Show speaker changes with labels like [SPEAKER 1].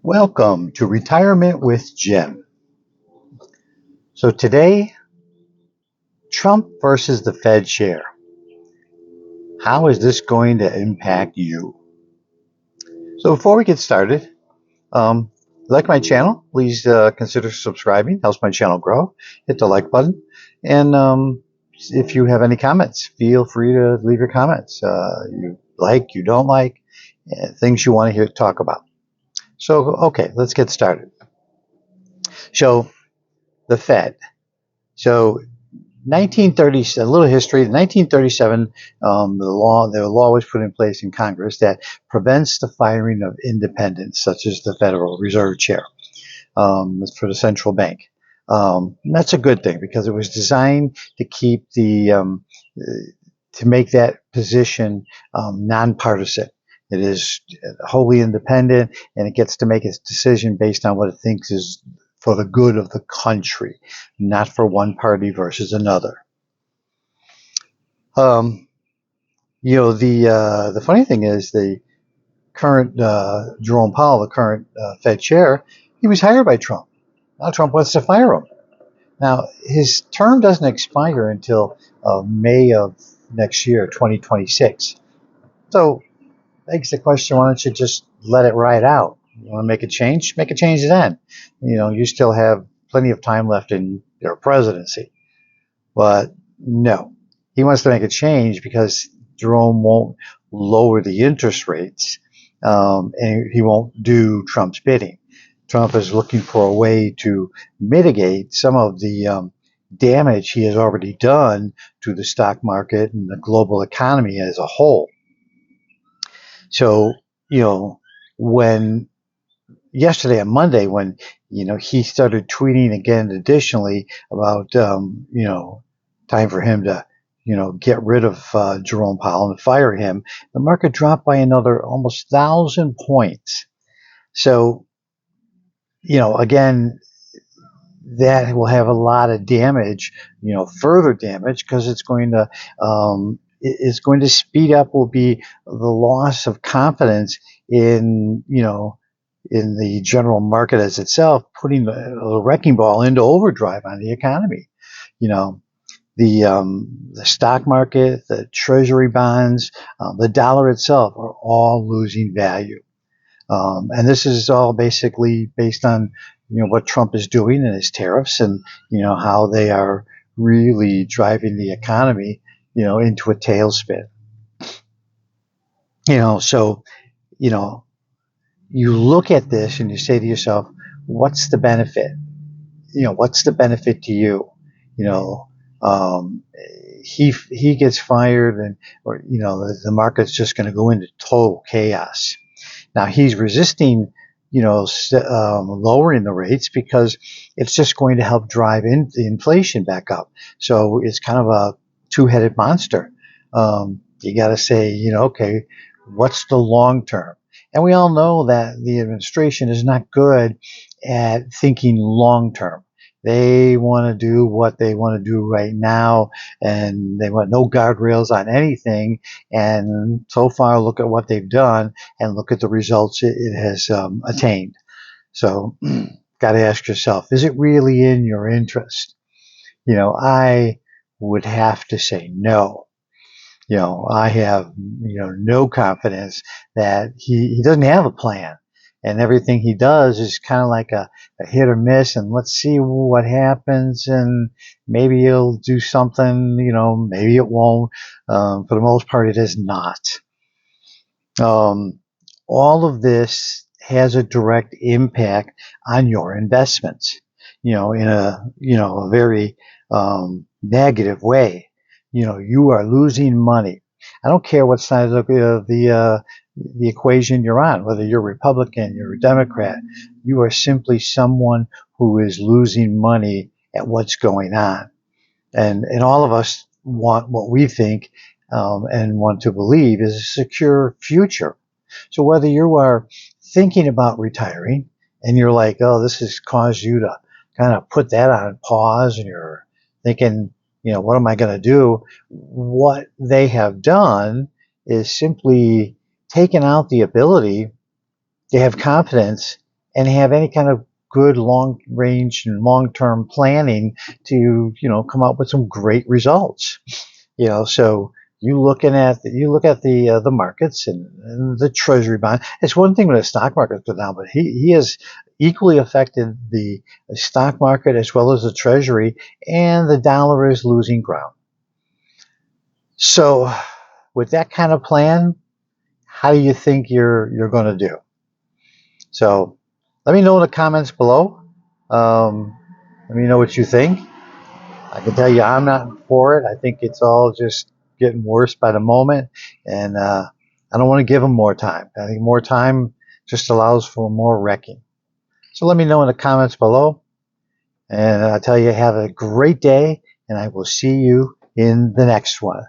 [SPEAKER 1] Welcome to Retirement with Jim. So today, Trump versus the Fed chair. How is this going to impact you? So before we get started, like my channel, please consider subscribing. Helps my channel grow. Hit the like button, and if you have any comments, feel free to leave your comments. You don't like, things you want to hear talk about. So okay, let's get started. So the Fed. So 1930, a little history. 1937, the law was put in place in Congress that prevents the firing of independents, such as the Federal Reserve Chair, for the central bank. That's a good thing because it was designed to keep to make that position nonpartisan. It is wholly independent, and it gets to make its decision based on what it thinks is for the good of the country, not for one party versus another. Um, the funny thing is the current Jerome Powell, the current Fed chair, he was hired by Trump. Now Trump wants to fire him. Now his term doesn't expire until May of next year, 2026. So begs the question: why don't you just let it ride out? You want to make a change? Make a change then. You still have plenty of time left in your presidency. But no, he wants to make a change because Jerome won't lower the interest rates, and he won't do Trump's bidding. Trump is looking for a way to mitigate some of the damage he has already done to the stock market and the global economy as a whole. So, when yesterday on Monday, when he started tweeting again additionally about time for him to get rid of Jerome Powell and fire him, the market dropped by another almost 1,000 points. So again, that will have a lot of damage, further damage, because it's going to speed up will be the loss of confidence in the general market as itself, putting the wrecking ball into overdrive on the economy. The stock market, the treasury bonds, the dollar itself are all losing value. And this is all basically based on what Trump is doing and his tariffs, and how they are really driving the economy into a tailspin. So you look at this and you say to yourself, what's the benefit? What's the benefit to you? He gets fired, or the market's just going to go into total chaos. Now he's resisting, lowering the rates because it's just going to help drive the inflation back up. So it's kind of a two-headed monster. You got to say, okay, what's the long term? And we all know that the administration is not good at thinking long term. They want to do what they want to do right now, and they want no guardrails on anything. And so far, look at what they've done, and look at the results it has attained. So, got to ask yourself, is it really in your interest? I would have to say no. I have, no confidence that he doesn't have a plan, and everything he does is kind of like a hit or miss, and let's see what happens, and maybe he'll do something, maybe it won't. For the most part, it is not. All of this has a direct impact on your investments, in a very negative way. You are losing money. I don't care what side of the equation you're on, whether you're Republican, you're a Democrat. You are simply someone who is losing money at what's going on. And all of us want what we think and want to believe is a secure future. So whether you are thinking about retiring and you're like, oh, this has caused you to kind of put that on pause, and you're thinking, what am I going to do? What they have done is simply taken out the ability to have confidence and have any kind of good long range and long term planning to come up with some great results. So you look at the markets and the treasury bond. It's one thing when the stock market goes down, but he has equally affected the stock market as well as the treasury, and the dollar is losing ground. So with that kind of plan, how do you think you're going to do? So let me know in the comments below. Let me know what you think. I can tell you I'm not for it. I think it's all just getting worse by the moment, and I don't want to give them more time. I think more time just allows for more wrecking. So let me know in the comments below, and I'll tell you have a great day, and I will see you in the next one.